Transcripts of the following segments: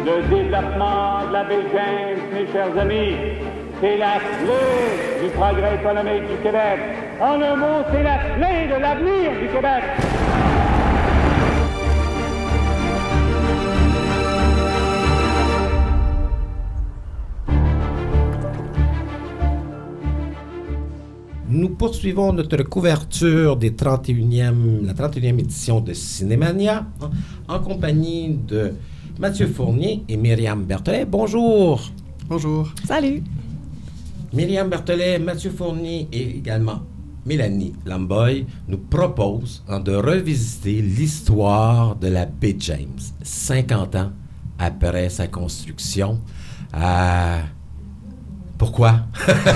Le développement de la baie James, mes chers amis, c'est la clé du progrès économique du Québec. En un mot, c'est la clé de l'avenir du Québec. Nous poursuivons notre couverture la 31e édition de Cinémania en compagnie de Mathieu Fournier et Myriam Berthelet. Bonjour. Bonjour. Salut. Myriam Berthelet, Mathieu Fournier et également Mélanie Lamboy nous proposent de revisiter l'histoire de la baie James, 50 ans après sa construction. Pourquoi?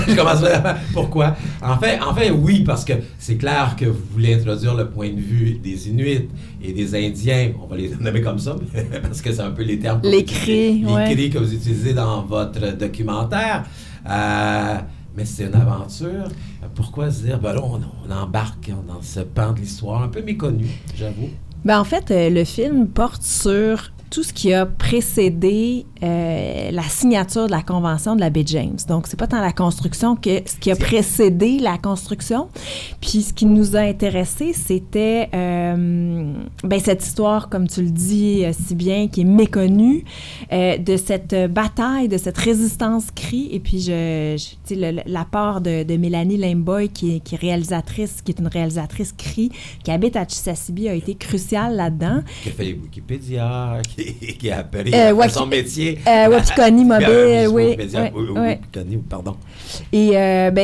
Je commence vraiment. Pourquoi? En fait, oui, parce que c'est clair que vous voulez introduire le point de vue des Inuits et des Indiens. On va les nommer comme ça, parce que c'est un peu les termes. Les cris, les cris que vous utilisez dans votre documentaire. Mais c'est une aventure. Pourquoi se dire, ben là, on embarque dans ce pan de l'histoire un peu méconnu, j'avoue. Ben en fait, le film porte sur tout ce qui a précédé la signature de la Convention de la baie James. Donc, c'est pas tant la construction que ce qui a précédé la construction. Puis, ce qui nous a intéressés, c'était cette histoire, comme tu le dis si bien, qui est méconnue, de cette bataille, de cette résistance cri. Et puis, l'apport de Mélanie Lamboy, qui est réalisatrice, qui est une réalisatrice cri, qui habite à Chisasibi, a été cruciale là-dedans. Qui a fait les Wikipédia, qui a appelé son métier. Wapikoni Mobile, oui. Wapikoni, pardon. Et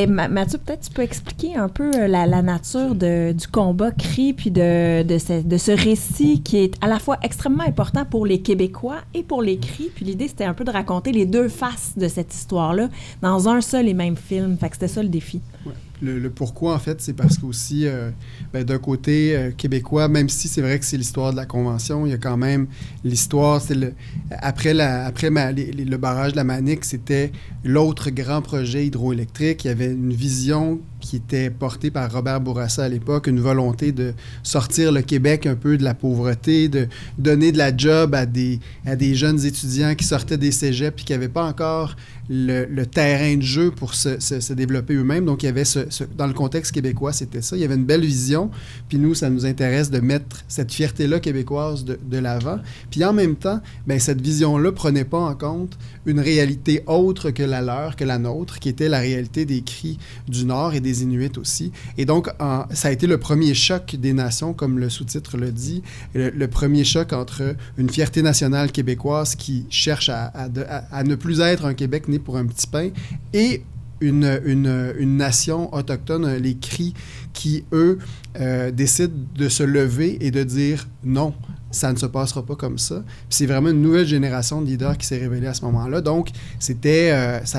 Mathieu, peut-être tu peux expliquer un peu la nature du combat cri, puis de ce récit qui est à la fois extrêmement important pour les Québécois et pour les cris. Puis l'idée, c'était un peu de raconter les deux faces de cette histoire-là dans un seul et même film. Fait que c'était ça le défi. Ouais. Le pourquoi, en fait, c'est parce qu'aussi, d'un côté québécois, même si c'est vrai que c'est l'histoire de la Convention, il y a quand même l'histoire, après le barrage de la Manic, c'était l'autre grand projet hydroélectrique. Il y avait une vision qui était portée par Robert Bourassa à l'époque, une volonté de sortir le Québec un peu de la pauvreté, de donner de la job à des jeunes étudiants qui sortaient des cégeps et qui n'avaient pas encore le terrain de jeu pour se développer eux-mêmes. Donc, il y avait dans le contexte québécois, c'était ça. Il y avait une belle vision. Puis nous, ça nous intéresse de mettre cette fierté-là québécoise de l'avant. Puis en même temps, cette vision-là ne prenait pas en compte une réalité autre que la leur, que la nôtre, qui était la réalité des cris du Nord et des Inuits aussi. Et donc, ça a été le premier choc des nations, comme le sous-titre le dit, le premier choc entre une fierté nationale québécoise qui cherche à ne plus être un Québec né pour un petit pain et une nation autochtone, les Cris, qui, eux, décident de se lever et de dire non, ça ne se passera pas comme ça. Puis c'est vraiment une nouvelle génération de leaders qui s'est révélée à ce moment-là. Donc, ça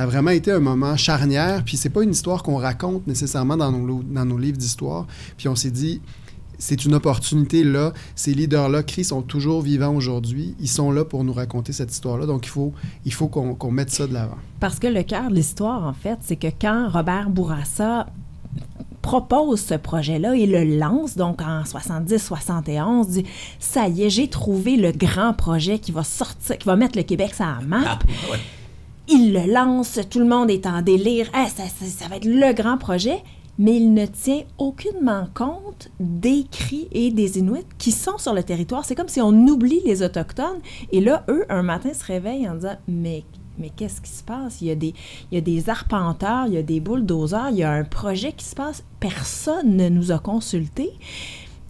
a vraiment été un moment charnière. Puis c'est pas une histoire qu'on raconte nécessairement dans nos livres d'histoire. Puis on s'est dit, c'est une opportunité là. Ces leaders-là, Cris, sont toujours vivants aujourd'hui. Ils sont là pour nous raconter cette histoire-là. Donc, il faut qu'on mette ça de l'avant. Parce que le cœur de l'histoire, en fait, c'est que quand Robert Bourassa propose ce projet-là et le lance, donc en 70-71, dit « Ça y est, j'ai trouvé le grand projet qui va sortir, qui va mettre le Québec sur la map. » Il le lance, tout le monde est en délire. « Ça va être le grand projet. » Mais il ne tient aucunement compte des Cris et des Inuits qui sont sur le territoire. C'est comme si on oublie les Autochtones. Et là, eux, un matin, se réveillent en disant « Mais qu'est-ce qui se passe? Il y a des arpenteurs, il y a des bulldozers, il y a un projet qui se passe. Personne ne nous a consultés. »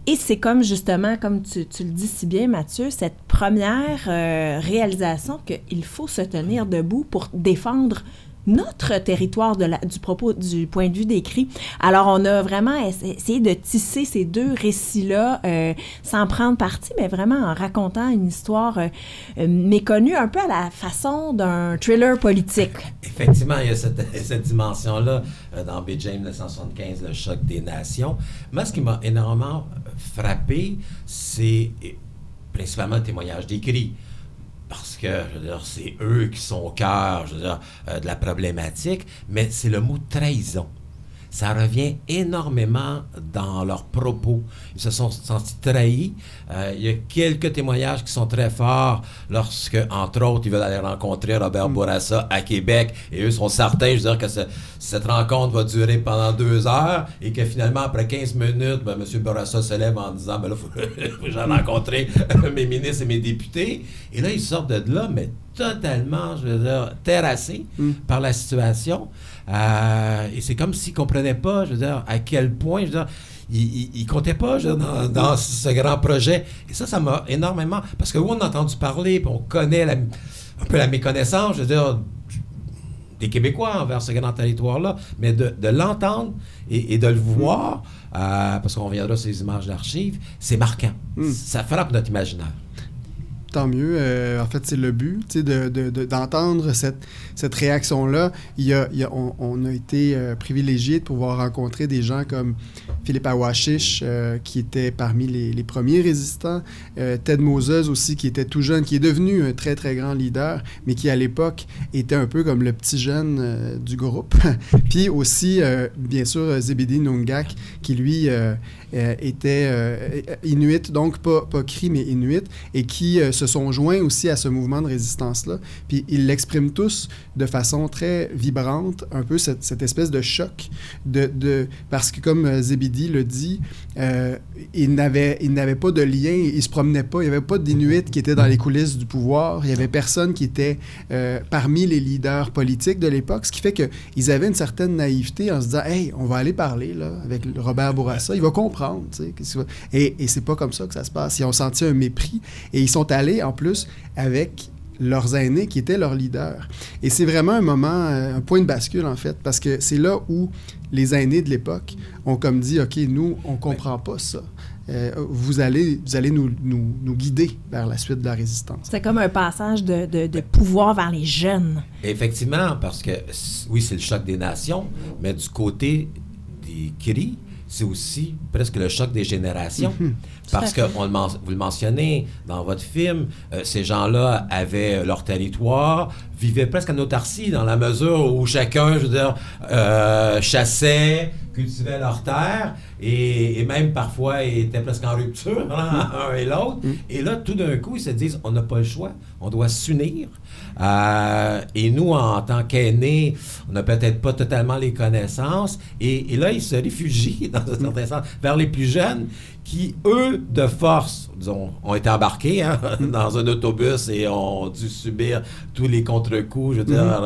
Et c'est comme, justement, comme tu le dis si bien, Mathieu, cette première réalisation qu'il faut se tenir debout pour défendre notre territoire du point de vue des Cris. Alors, on a vraiment essayé de tisser ces deux récits-là sans prendre parti, mais vraiment en racontant une histoire méconnue, un peu à la façon d'un thriller politique. Effectivement, il y a cette dimension-là dans baie James 1975, le choc des nations. Moi, ce qui m'a énormément frappé, c'est principalement le témoignage des Cris. Parce que, je veux dire, c'est eux qui sont au cœur, je veux dire, de la problématique, mais c'est le mot trahison. ça revient énormément dans leurs propos. Ils se sont sentis trahis. Il y a quelques témoignages qui sont très forts lorsque, entre autres, ils veulent aller rencontrer Robert Bourassa à Québec et eux sont certains, je veux dire, que cette rencontre va durer pendant 2 heures et que finalement, après 15 minutes, M. Bourassa se lève en disant « Ben là, faut que j'aille rencontrer mes ministres et mes députés. » Et là, ils sortent de là, mais totalement, je veux dire, terrassés par la situation. Et c'est comme s'ils ne comprenaient pas, je veux dire, à quel point, je veux dire, ils ne comptaient pas, je veux dire, dans ce grand projet. Et ça m'a énormément... Parce que oui, on a entendu parler, puis on connaît un peu la méconnaissance, je veux dire, des Québécois envers ce grand territoire-là, mais de l'entendre et de le voir, parce qu'on reviendra sur les images d'archives, c'est marquant. Ça frappe notre imaginaire. Tant mieux. En fait, c'est le but, d'entendre cette réaction-là. On a été privilégiés de pouvoir rencontrer des gens comme Philippe Awashish, qui était parmi les premiers résistants. Ted Moses aussi, qui était tout jeune, qui est devenu un très, très grand leader, mais qui, à l'époque, était un peu comme le petit jeune du groupe. Puis aussi, bien sûr, Zebedee Nungak, qui, lui, était Inuit, donc pas Cri, mais Inuit, et qui se sont joints aussi à ce mouvement de résistance-là. Puis ils l'expriment tous de façon très vibrante, un peu cette espèce de choc, parce que comme Zebedee le dit, il n'avait pas de lien, il ne se promenait pas, il n'y avait pas d'Inuit qui était dans les coulisses du pouvoir, il n'y avait personne qui était parmi les leaders politiques de l'époque, ce qui fait qu'ils avaient une certaine naïveté en se disant « Hey, on va aller parler là, avec Robert Bourassa, il va comprendre. » Et c'est pas comme ça que ça se passe. Ils ont senti un mépris et ils sont allés en plus avec leurs aînés qui étaient leurs leaders. Et c'est vraiment un moment, un point de bascule en fait, parce que c'est là où les aînés de l'époque ont comme dit « OK, nous, on comprend pas ça. Vous allez nous guider vers la suite de la résistance. » C'est comme un passage de pouvoir vers les jeunes. Effectivement, parce que oui, c'est le choc des nations, mais du côté des Cris, c'est aussi presque le choc des générations. Parce que, vous le mentionnez dans votre film, ces gens-là avaient leur territoire, vivaient presque en autarcie dans la mesure où chacun, je veux dire, chassait, cultivaient leur terre et même parfois étaient presque en rupture un et l'autre. Et là, tout d'un coup, ils se disent, on n'a pas le choix, on doit s'unir. Et nous, en tant qu'aînés, on n'a peut-être pas totalement les connaissances. Et là, ils se réfugient, dans un certain sens, vers les plus jeunes qui, eux, de force, disons, ont été embarqués dans un autobus et ont dû subir tous les contre-coups, je veux dire,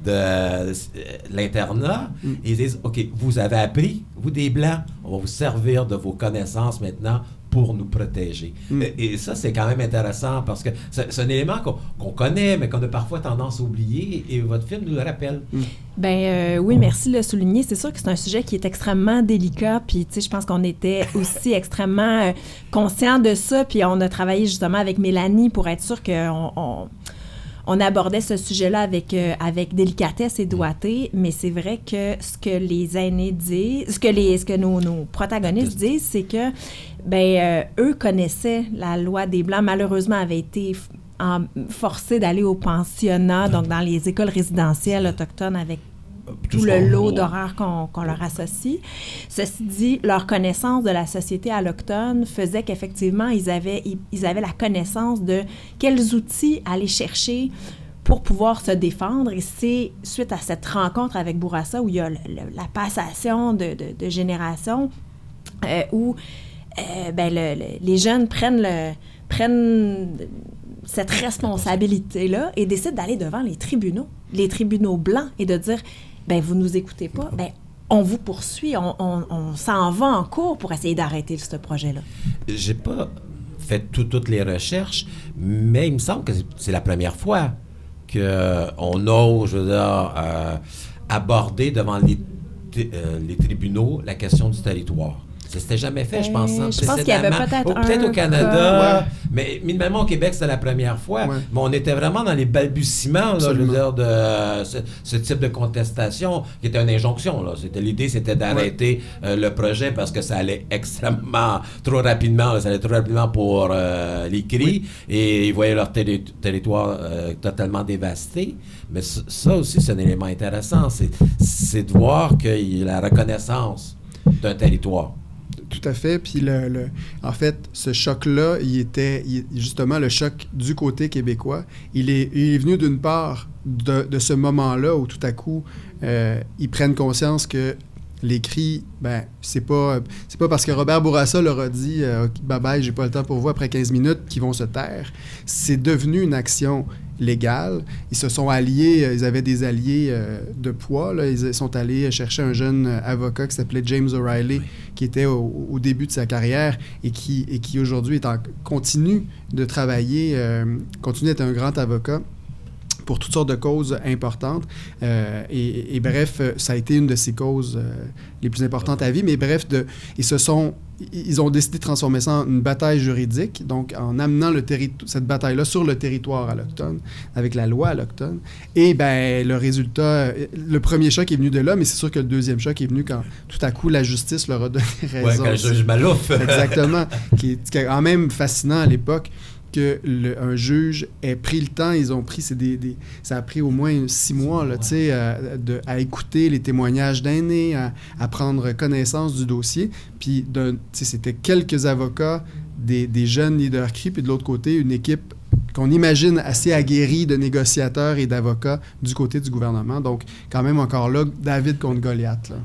de l'internat. Et ils disent, OK, vous avez appris, vous des Blancs, on va vous servir de vos connaissances maintenant pour nous protéger. Et ça, c'est quand même intéressant parce que c'est un élément qu'on connaît, mais qu'on a parfois tendance à oublier, et votre film nous le rappelle. Oui, merci de le souligner. C'est sûr que c'est un sujet qui est extrêmement délicat, puis tu sais, je pense qu'on était aussi extrêmement conscients de ça, puis on a travaillé justement avec Mélanie pour être sûr qu'on abordait ce sujet-là avec délicatesse et doigté, mais c'est vrai que ce que les aînés disent, ce que nos protagonistes disent, c'est que eux connaissaient la loi des Blancs, malheureusement avaient été forcés d'aller au pensionnat, donc dans les écoles résidentielles autochtones avec tout le lot d'horreurs qu'on leur associe. Ceci dit, leur connaissance de la société alloctone faisait qu'effectivement, ils avaient la connaissance de quels outils aller chercher pour pouvoir se défendre. Et c'est suite à cette rencontre avec Bourassa où il y a la passation de génération, où les jeunes prennent cette responsabilité-là et décident d'aller devant les tribunaux blancs, et de dire vous nous écoutez pas, on vous poursuit, on s'en va en cours pour essayer d'arrêter ce projet-là. J'ai pas fait toutes les recherches, mais il me semble que c'est la première fois qu'on ose, je veux dire, aborder devant les tribunaux la question du territoire. C'était jamais fait, je pense. Je pense qu'il y avait peut-être peut-être au Canada, mais minimalement au Québec, c'était la première fois. Ouais. Mais on était vraiment dans les balbutiements, là, je veux dire, de ce type de contestation, qui était une injonction. Là. L'idée, c'était d'arrêter le projet parce que ça allait extrêmement, trop rapidement. Là, ça allait trop rapidement pour les cris. Et ils voyaient leur territoire totalement dévasté. Mais ça aussi, c'est un élément intéressant. C'est de voir qu'il y a la reconnaissance d'un territoire. Tout à fait. Puis, en fait, ce choc-là, justement le choc du côté québécois. Il est venu d'une part de ce moment-là où tout à coup, ils prennent conscience que les cris, c'est pas parce que Robert Bourassa leur a dit « Bye-bye, j'ai pas le temps pour vous après 15 minutes » qu'ils vont se taire. C'est devenu une action légale. Ils se sont alliés, ils avaient des alliés de poids. Là. Ils sont allés chercher un jeune avocat qui s'appelait James O'Reilly, qui était au début de sa carrière et qui aujourd'hui continue de travailler, continue d'être un grand avocat pour toutes sortes de causes importantes. Et bref, ça a été une de ces causes les plus importantes à vie. Mais bref, ils ont décidé de transformer ça en une bataille juridique, donc en amenant cette bataille-là sur le territoire alloctone, avec la loi alloctone. Et le résultat, le premier choc est venu de là, mais c'est sûr que le deuxième choc est venu quand tout à coup la justice leur a donné raison. Oui, quand le juge Malouf. Exactement, qui est quand même fascinant à l'époque. qu'un juge ait pris le temps, ça a pris au moins 6 mois là, à écouter les témoignages d'aînés, à prendre connaissance du dossier. Puis c'était quelques avocats, des jeunes leaders CRI, puis de l'autre côté, une équipe qu'on imagine assez aguerrie de négociateurs et d'avocats du côté du gouvernement. Donc, quand même, encore là, David contre Goliath. Là.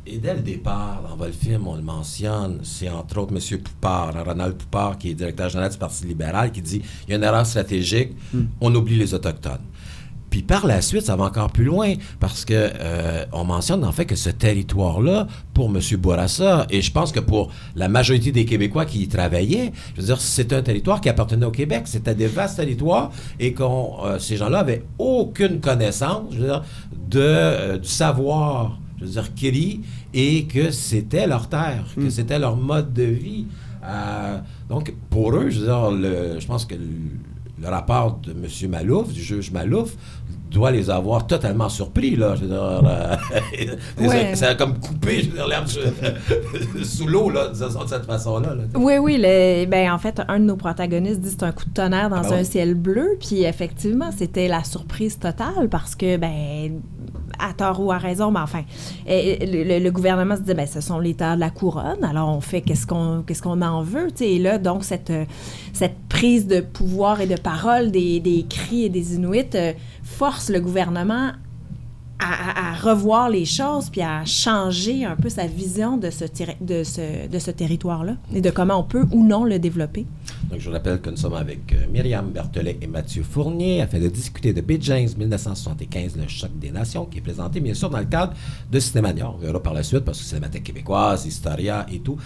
Et dès le départ, dans votre film, on le mentionne, c'est entre autres M. Poupard, Ronald Poupard, qui est directeur général du Parti libéral, qui dit « Il y a une erreur stratégique, on oublie les Autochtones ». Puis par la suite, ça va encore plus loin, parce que on mentionne en fait que ce territoire-là, pour M. Bourassa, et je pense que pour la majorité des Québécois qui y travaillaient, je veux dire, c'est un territoire qui appartenait au Québec. C'était des vastes territoires, et ces gens-là avaient aucune connaissance, je veux dire, du savoir, je veux dire, cri, et que c'était leur terre, que c'était leur mode de vie. Donc, pour eux, je veux dire, je pense que le rapport de M. Malouf, du juge Malouf, doit les avoir totalement surpris, là. Je veux dire, ça a comme coupé, je veux dire, l'herbe sous l'eau, là, de cette façon-là. Là. Oui, en fait, un de nos protagonistes dit que c'est un coup de tonnerre dans un ciel bleu, puis effectivement, c'était la surprise totale parce que, à tort ou à raison, mais enfin, le gouvernement se dit, ce sont les terres de la couronne, alors on fait qu'est-ce qu'on en veut, tu sais, et là, donc, cette prise de pouvoir et de parole des Cris et des Inuits force le gouvernement à revoir les choses puis à changer un peu sa vision de ce territoire-là et de comment on peut ou non le développer. Donc, je vous rappelle que nous sommes avec Myriam Berthelet et Mathieu Fournier afin de discuter de Baie James 1975, le choc des nations, qui est présenté bien sûr dans le cadre de Cinémania. On verra par la suite parce que Cinémathèque québécoise, Historia et tout.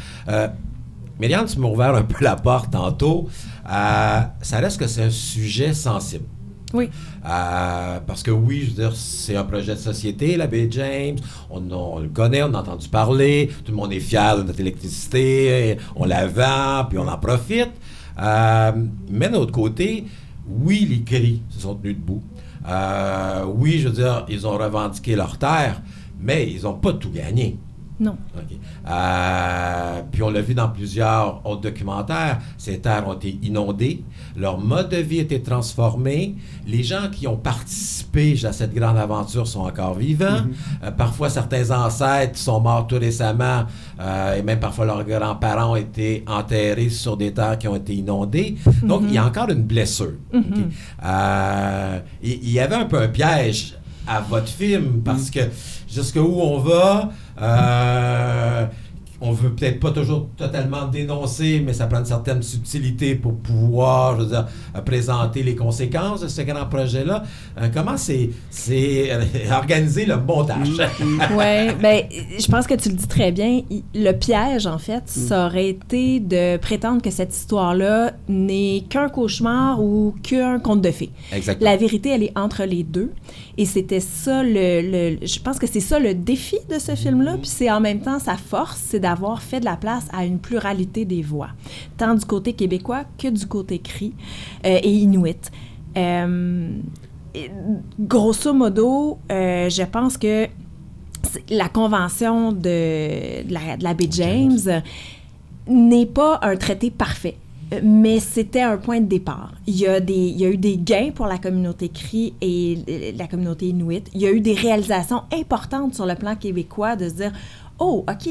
Myriam, tu m'as ouvert un peu la porte tantôt. Ça reste que c'est un sujet sensible. Oui. Parce que oui, je veux dire, c'est un projet de société, la baie James. On le connaît, on a entendu parler. Tout le monde est fier de notre électricité. On la vend, puis on en profite. Mais d'un autre côté, oui, les Cris se sont tenus debout. Oui, je veux dire, ils ont revendiqué leur terre, mais ils n'ont pas tout gagné. Non. Okay. Puis on l'a vu dans plusieurs autres documentaires, ces terres ont été inondées, leur mode de vie a été transformé, les gens qui ont participé à cette grande aventure sont encore vivants, parfois certains ancêtres sont morts tout récemment, et même parfois leurs grands-parents ont été enterrés sur des terres qui ont été inondées, donc il y a encore une blessure. Okay. Il y avait un peu un piège à votre film, parce que jusqu'où on va, on veut peut-être pas toujours totalement dénoncer, mais ça prend une certaine subtilité pour pouvoir, je veux dire, présenter les conséquences de ce grand projet-là. Comment c'est organiser le montage? Oui, je pense que tu le dis très bien. Le piège, en fait, ça aurait été de prétendre que cette histoire-là n'est qu'un cauchemar ou qu'un conte de fées. Exactement. La vérité, elle est entre les deux. Et c'était ça, je pense que c'est ça le défi de ce film-là, puis c'est en même temps sa force, c'est d'avoir fait de la place à une pluralité des voix, tant du côté québécois que du côté cri et inuit. Grosso modo, je pense que la convention de la baie James n'est pas un traité parfait, mais c'était un point de départ. Il y a eu des gains pour la communauté cri et la communauté inuit. Il y a eu des réalisations importantes sur le plan québécois de se dire oh, OK,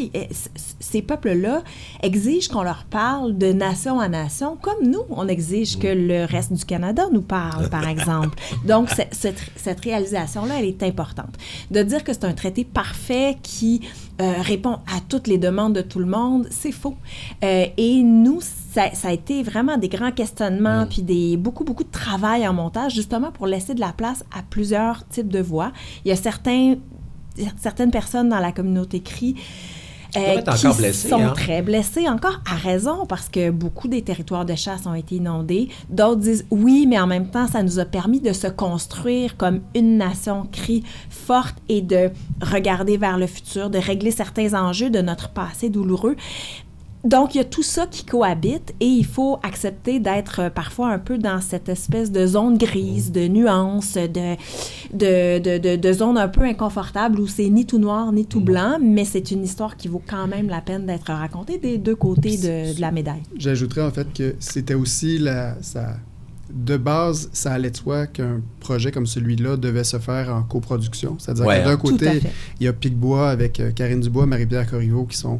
ces peuples-là exigent qu'on leur parle de nation à nation, comme nous, on exige que le reste du Canada nous parle, par exemple. Donc, cette réalisation-là, elle est importante. De dire que c'est un traité parfait qui répond à toutes les demandes de tout le monde, c'est faux. Et nous, ça a été vraiment des grands questionnements, puis beaucoup de travail en montage, justement pour laisser de la place à plusieurs types de voix. Il y a certaines personnes dans la communauté cri qui sont très blessées, encore à raison, parce que beaucoup des territoires de chasse ont été inondés. D'autres disent oui, mais en même temps, ça nous a permis de se construire comme une nation cri forte et de regarder vers le futur, de régler certains enjeux de notre passé douloureux. Donc, il y a tout ça qui cohabite et il faut accepter d'être parfois un peu dans cette espèce de zone grise, de nuances, de zone un peu inconfortable où c'est ni tout noir ni tout blanc, mais c'est une histoire qui vaut quand même la peine d'être racontée des deux côtés de la médaille. J'ajouterais en fait que c'était aussi de base, ça allait de soi qu'un projet comme celui-là devait se faire en coproduction. C'est-à-dire que d'un côté, il y a Pic-Bois avec Karine Dubois, Marie-Pierre Corriveau, qui sont,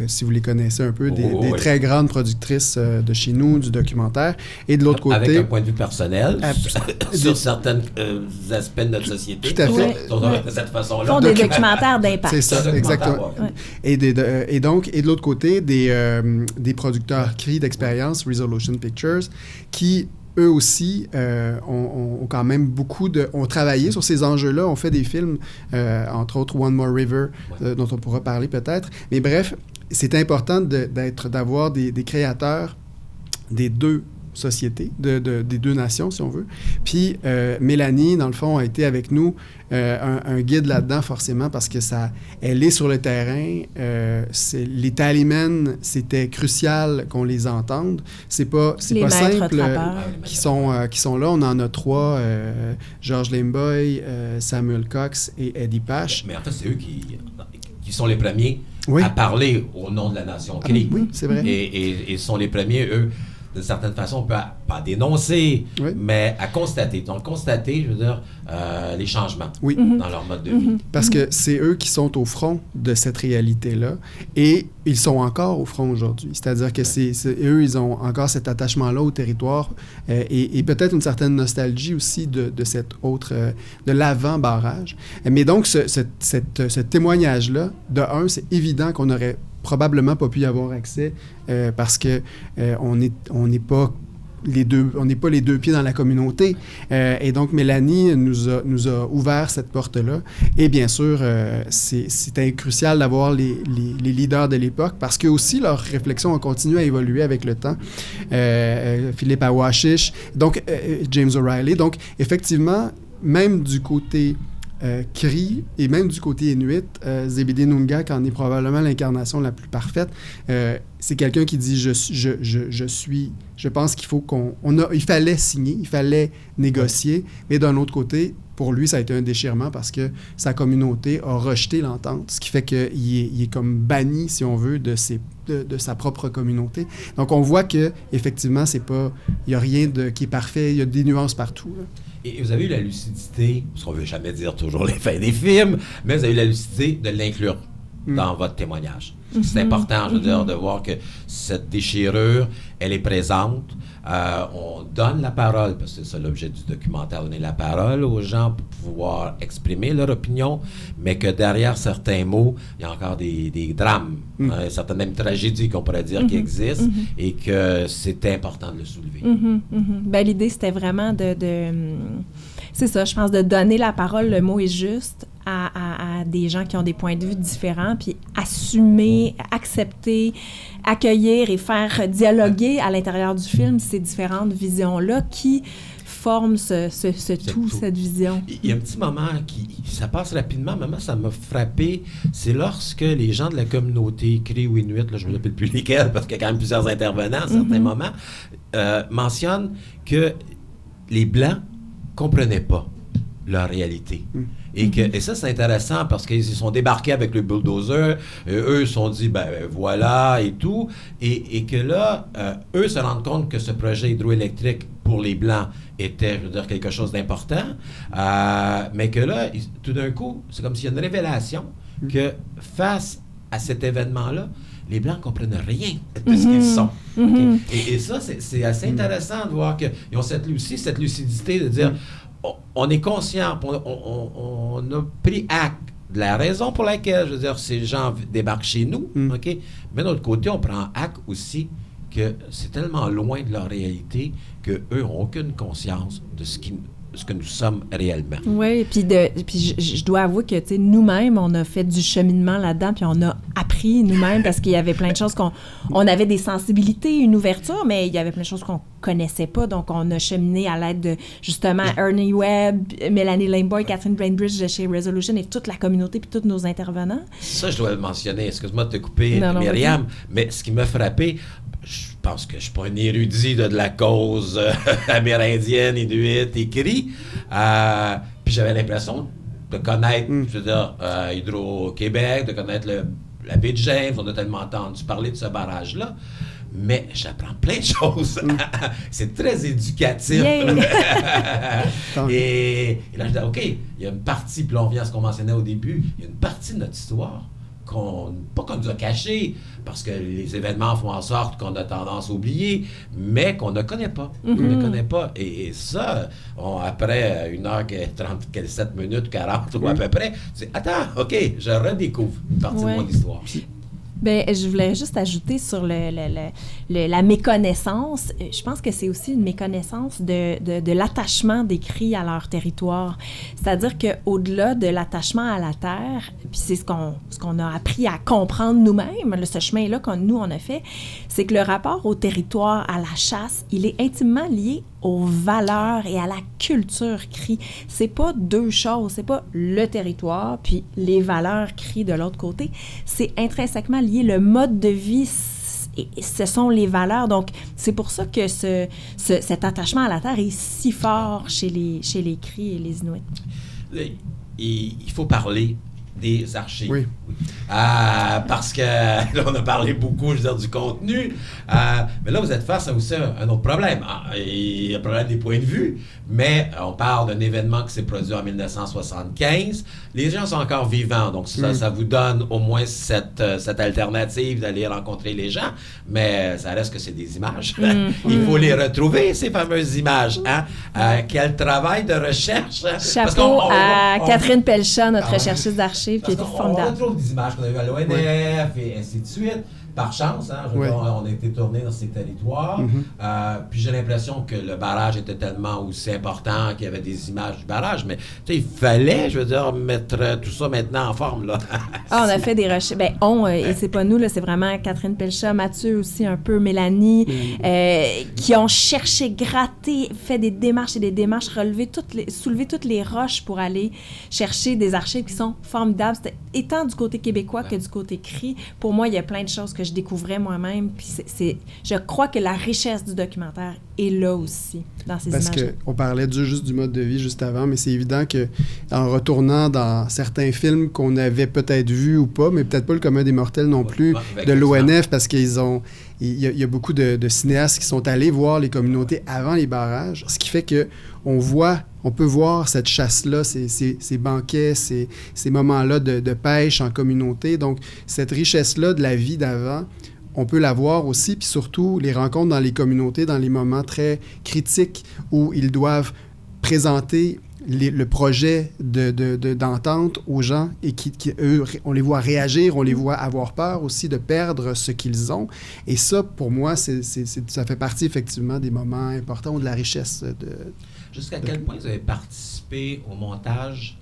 si vous les connaissez un peu, des très grandes productrices de chez nous, du documentaire. Et de l'autre côté... Avec un point de vue personnel sur certains aspects de notre société. Tout à fait. De cette façon-là. Ils font des documentaires d'impact. C'est ça, exactement. Ouais. Et de l'autre côté, des producteurs CRI d'expérience, Resolution Pictures, qui eux aussi ont quand même ont travaillé sur ces enjeux-là, ont fait des films, entre autres One More River, dont on pourra parler peut-être. Mais bref, c'est important d'avoir des créateurs des deux sociétés, des deux nations, si on veut. Puis Mélanie, dans le fond, a été avec nous un guide là-dedans, forcément, parce que elle est sur le terrain. Les Talimens, c'était crucial qu'on les entende. C'est pas simple qui sont là. On en a 3, George Limboy, Samuel Cox et Eddie Pache. Mais en fait, c'est eux qui sont les premiers à parler au nom de la nation Cri. Oui, c'est vrai. Et sont les premiers, eux, d'une certaine façon, on peut pas dénoncer, mais à constater. Donc, constater, je veux dire, les changements dans leur mode de vie. Parce que c'est eux qui sont au front de cette réalité-là et ils sont encore au front aujourd'hui. C'est-à-dire que eux, ils ont encore cet attachement-là au territoire et peut-être une certaine nostalgie aussi de cette autre, de l'avant-barrage. Mais donc, ce témoignage-là, de un, c'est évident qu'on aurait probablement pas pu y avoir accès parce que on n'est pas les deux pieds dans la communauté. Et donc, Mélanie nous a ouvert cette porte-là. Et bien sûr, c'était crucial d'avoir les leaders de l'époque parce que aussi leurs réflexions ont continué à évoluer avec le temps. Philippe Awashish, donc James O'Reilly. Donc, effectivement, même du côté Cri et même du côté inuit, Zebedee Nunga, qui en est probablement l'incarnation la plus parfaite, c'est quelqu'un qui dit je pense qu'il faut il fallait signer, il fallait négocier, mais d'un autre côté, pour lui, ça a été un déchirement parce que sa communauté a rejeté l'entente, ce qui fait qu'il est comme banni, si on veut, de sa propre communauté. Donc, on voit que effectivement, il n'y a rien qui est parfait, il y a des nuances partout, là. Et vous avez eu la lucidité, parce qu'on ne veut jamais dire toujours les fins des films, mais vous avez eu la lucidité de l'inclure dans votre témoignage. C'est important, je veux dire, de voir que cette déchirure, elle est présente. On donne la parole, parce que c'est ça l'objet du documentaire, donner la parole aux gens pour pouvoir exprimer leur opinion, mais que derrière certains mots, il y a encore des drames, certaines même tragédies qu'on pourrait dire qui existent, et que c'est important de le soulever. Ben, l'idée, c'était vraiment c'est ça, je pense, de donner la parole, le mot est juste, à à des gens qui ont des points de vue différents, puis assumer, accepter, accueillir et faire dialoguer à l'intérieur du film ces différentes visions-là qui forment ce tout, cette vision. Il y a un petit moment ça passe rapidement, mais moi, ça m'a frappé, c'est lorsque les gens de la communauté Cri ou Inuit, là, je ne me rappelle plus lesquels, parce qu'il y a quand même plusieurs intervenants à certains moments, mentionnent que les Blancs ne comprenaient pas leur réalité. Et ça, c'est intéressant parce qu'ils sont débarqués avec le bulldozer, eux se sont dit, voilà, et tout, et que là, eux se rendent compte que ce projet hydroélectrique pour les Blancs était, je veux dire, quelque chose d'important, mais que là, tout d'un coup, c'est comme s'il y a une révélation que face à cet événement-là, les Blancs ne comprennent rien de ce qu'ils sont. Okay? Et ça, c'est assez intéressant de voir qu'ils ont cette lucidité de dire, on est conscient, on a pris acte de la raison pour laquelle, je veux dire, ces gens débarquent chez nous, OK? Mais d'un autre côté, on prend acte aussi que c'est tellement loin de leur réalité qu'eux n'ont aucune conscience de ce que nous sommes réellement. Oui, puis je dois avouer que, tu sais, nous-mêmes, on a fait du cheminement là-dedans, puis on a appris nous-mêmes parce qu'il y avait plein de choses on avait des sensibilités, une ouverture, mais il y avait plein de choses qu'on connaissait pas, donc on a cheminé à l'aide de, justement, Ernie Webb, Mélanie Lameboy, Catherine Bainbridge de chez Resolution et toute la communauté, puis tous nos intervenants. Ça, je dois le mentionner, excuse-moi de te couper, Myriam, mais ce qui m'a frappé, je pense que je ne suis pas un érudit de la cause amérindienne, inuit, écrit. Puis j'avais l'impression de connaître, je veux dire, Hydro-Québec, de connaître la baie de James. On a tellement entendu parler de ce barrage-là. Mais j'apprends plein de choses. C'est très éducatif. Et là, je dis, OK, il y a une partie, puis là, on revient à ce qu'on mentionnait au début, il y a une partie de notre histoire pas qu'on nous a caché, parce que les événements font en sorte qu'on a tendance à oublier, mais qu'on ne connaît pas. On ne connaît pas. Et ça, après 1h37 minutes, 40 ou à peu près, c'est attends, OK, je redécouvre une partie de mon histoire. Bien, je voulais juste ajouter sur la méconnaissance. Je pense que c'est aussi une méconnaissance de l'attachement des Cris à leur territoire. C'est-à-dire qu'au-delà de l'attachement à la terre, puis c'est ce qu'on a appris à comprendre nous-mêmes, ce chemin-là qu'on a fait, c'est que le rapport au territoire, à la chasse, il est intimement lié aux valeurs et à la culture Cri. C'est pas deux choses, c'est pas le territoire puis les valeurs Cri de l'autre côté. C'est intrinsèquement lié. Le mode de vie, ce sont les valeurs. Donc, c'est pour ça que cet attachement à la terre est si fort chez les Cris et les Inuits. Il faut parler des archives. Oui. Parce que là, on a parlé beaucoup, je veux dire, du contenu, mais là, vous êtes face à aussi un autre problème. Il y a le problème des points de vue, mais on parle d'un événement qui s'est produit en 1975. Les gens sont encore vivants, donc ça vous donne au moins cette alternative d'aller rencontrer les gens, mais ça reste que c'est des images. Il faut les retrouver, ces fameuses images. Quel travail de recherche! Chapeau à Catherine Pelcha, notre recherchiste d'archives, qui était formidable. On retrouve des images qu'on a vues à l'ONF et ainsi de suite. Par chance, on a été tourné dans ces territoires. Puis j'ai l'impression que le barrage était tellement aussi important qu'il y avait des images du barrage. Mais il fallait, je veux dire, mettre tout ça maintenant en forme. Là. On a fait des recherches. Et c'est pas nous, là, c'est vraiment Catherine Pelcha, Mathieu aussi, un peu Mélanie, qui ont cherché, gratté, fait des démarches et des démarches, soulevé toutes les roches pour aller chercher des archives qui sont formidables. C'était étant du côté québécois que du côté Cri. Pour moi, il y a plein de choses que je découvrais moi-même. Puis je crois que la richesse du documentaire est là aussi, dans ces images. Parce qu'on parlait juste du mode de vie juste avant, mais c'est évident qu'en retournant dans certains films qu'on avait peut-être vus ou pas, mais peut-être pas le commun des mortels non plus, de l'ONF, parce qu'il y a beaucoup de cinéastes qui sont allés voir les communautés avant les barrages, ce qui fait on peut voir cette chasse-là, ces banquets, ces moments-là de pêche en communauté. Donc, cette richesse-là de la vie d'avant, on peut la voir aussi, puis surtout les rencontres dans les communautés, dans les moments très critiques où ils doivent présenter le projet d'entente aux gens et qui, eux, on les voit réagir, on les voit avoir peur aussi de perdre ce qu'ils ont. Et ça, pour moi, ça fait partie effectivement des moments importants ou de la richesse Jusqu'à quel point vous avez participé au montage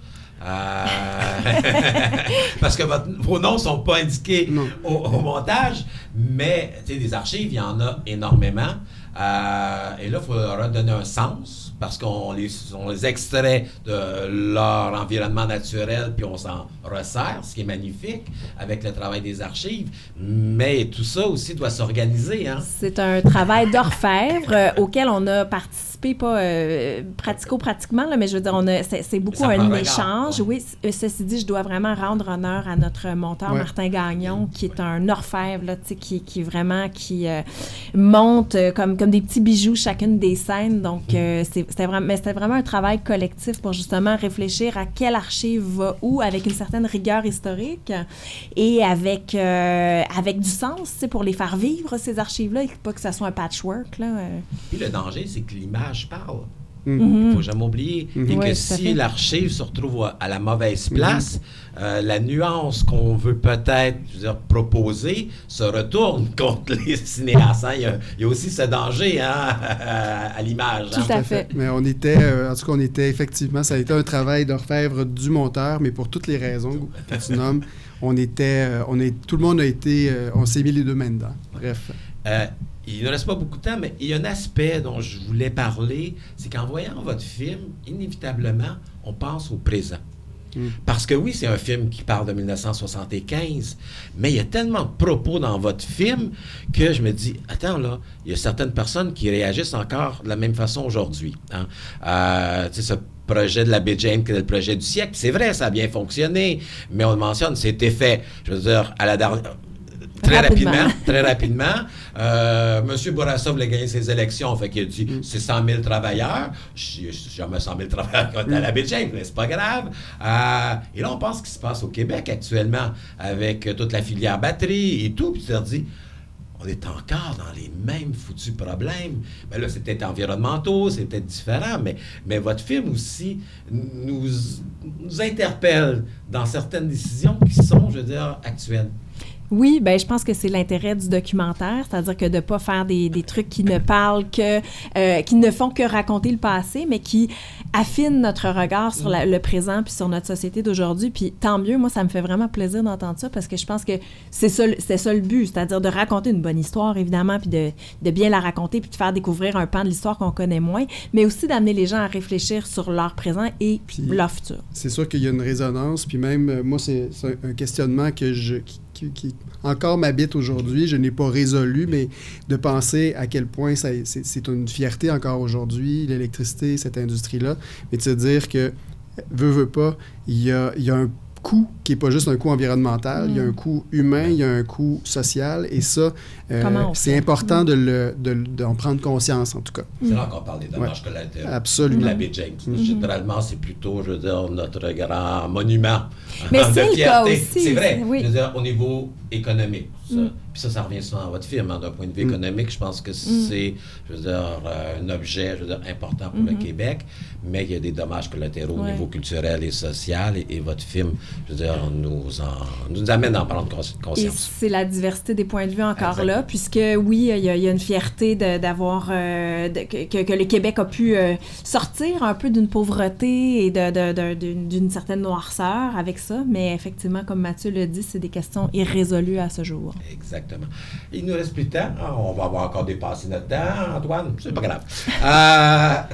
Parce que vos noms ne sont pas indiqués Non. au montage, mais des archives, il y en a énormément. Et là, il faut leur donner un sens parce on les extrait de leur environnement naturel puis on s'en resserre, ce qui est magnifique avec le travail des archives. Mais tout ça aussi doit s'organiser. Hein? C'est un travail d'orfèvre auquel on a participé, pas pratiquement, là, mais je veux dire, c'est beaucoup un échange. Oui, ceci dit, je dois vraiment rendre honneur à notre monteur Martin Gagnon, qui est un orfèvre, là, qui vraiment monte comme des petits bijoux chacune des scènes. Donc, c'était vraiment un travail collectif pour justement réfléchir à quelle archive va où, avec une certaine rigueur historique et avec du sens, pour les faire vivre, ces archives-là, et pas que ça soit un patchwork. Là. Puis le danger, c'est que l'image parle. Mm-hmm. Il ne faut jamais oublier. Et Oui, que si l'archive se retrouve à la mauvaise place, la nuance qu'on veut peut-être proposer se retourne contre les cinéastes. Hein? Il y a aussi ce danger à l'image. Tout à fait. Mais en tout cas, on était effectivement, ça a été un travail d'orfèvre du monteur, mais pour toutes les raisons que tu nommes, tout le monde a été, on s'est mis les deux mains dedans. Bref. Il ne reste pas beaucoup de temps, mais il y a un aspect dont je voulais parler, c'est qu'en voyant votre film, inévitablement, on pense au présent. Parce que oui, c'est un film qui parle de 1975, mais il y a tellement de propos dans votre film que je me dis, attends là, il y a certaines personnes qui réagissent encore de la même façon aujourd'hui. Hein? Ce projet de la Baie James, qui est le projet du siècle, c'est vrai, ça a bien fonctionné, mais on le mentionne, c'était fait, je veux dire, à la dernière... Très rapidement. M. Bourassa voulait gagner ses élections, fait qu'il a dit c'est 100 000 travailleurs. J'ai jamais 100 000 travailleurs qui ont été à la Baie James, mais c'est pas grave. Et là, on pense ce qui se passe au Québec actuellement avec toute la filière batterie et tout. Puis tu te dis, on est encore dans les mêmes foutus problèmes. Mais là, c'est peut-être environnementaux, c'est peut-être différent, mais votre film aussi nous interpelle dans certaines décisions qui sont, je veux dire, actuelles. Oui, ben je pense que c'est l'intérêt du documentaire, c'est-à-dire que de ne pas faire des trucs qui ne parlent qui ne font que raconter le passé, mais qui affinent notre regard sur le présent puis sur notre société d'aujourd'hui. Puis tant mieux, moi, ça me fait vraiment plaisir d'entendre ça parce que je pense que c'est ça le but, c'est-à-dire de raconter une bonne histoire, évidemment, puis de bien la raconter puis de faire découvrir un pan de l'histoire qu'on connaît moins, mais aussi d'amener les gens à réfléchir sur leur présent et puis leur futur. C'est sûr qu'il y a une résonance, puis même, moi, c'est un questionnement qui encore m'habite aujourd'hui. Je n'ai pas résolu, mais de penser à quel point c'est une fierté encore aujourd'hui, l'électricité, cette industrie-là, mais de se dire que, veut pas, il y a un coût qui n'est pas juste un coût environnemental, il y a un coût humain, il y a un coût social, et ça, c'est important d'en prendre conscience, en tout cas. C'est là qu'on parle des dommages collatéraux. Absolument. La Baie James. Généralement, c'est plutôt, je veux dire, notre grand monument. Mais c'est le cas aussi. C'est vrai, oui. Je veux dire, au niveau économique. Puis ça revient souvent à votre film, hein, d'un point de vue économique. Je pense que c'est, je veux dire, un objet, je veux dire, important pour le Québec, mais il y a des dommages collatéraux au niveau culturel et social, et votre film, je veux dire, nous amène à en prendre conscience. Et c'est la diversité des points de vue encore là, puisque oui, il y a une fierté d'avoir, que le Québec a pu sortir un peu d'une pauvreté et d'une certaine noirceur avec ça, mais effectivement, comme Mathieu l'a dit, c'est des questions irrésolues à ce jour. Exactement. Il nous reste plus de temps. On va avoir encore dépassé notre temps, Antoine. C'est pas grave.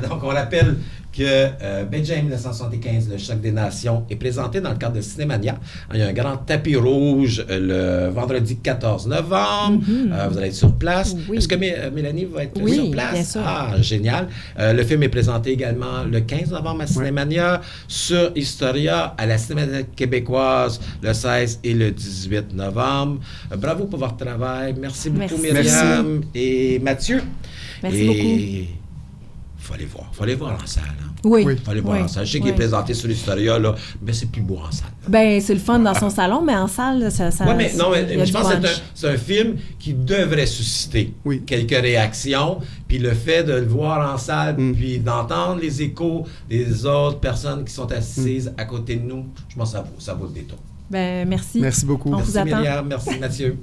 Donc, on rappelle que Baie James 1975, le choc des nations, est présenté dans le cadre de Cinémania. Il y a un grand tapis rouge le vendredi 14 novembre. Vous allez être sur place. Oui. Est-ce que Mélanie va être sur place? Bien sûr. Ah, génial. Le film est présenté également le 15 novembre à Cinémania, sur Historia, à la Cinémathèque québécoise, le 16 et le 18 novembre. Bravo pour votre travail. Merci beaucoup, Myriam et Mathieu. Merci beaucoup. Il faut aller voir en salle. Hein? Oui. Il faut aller voir en salle. Je sais qu'il est présenté sur l'Historia, là, mais c'est plus beau en salle. Ben, c'est le fun dans son salon, mais en salle, ça oui, mais non, mais je pense que c'est un film qui devrait susciter quelques réactions. Puis le fait de le voir en salle, puis d'entendre les échos des autres personnes qui sont assises à côté de nous, je pense que ça vaut le détour. Ben, merci. Merci beaucoup. On vous attend. Myriam, merci Mathieu.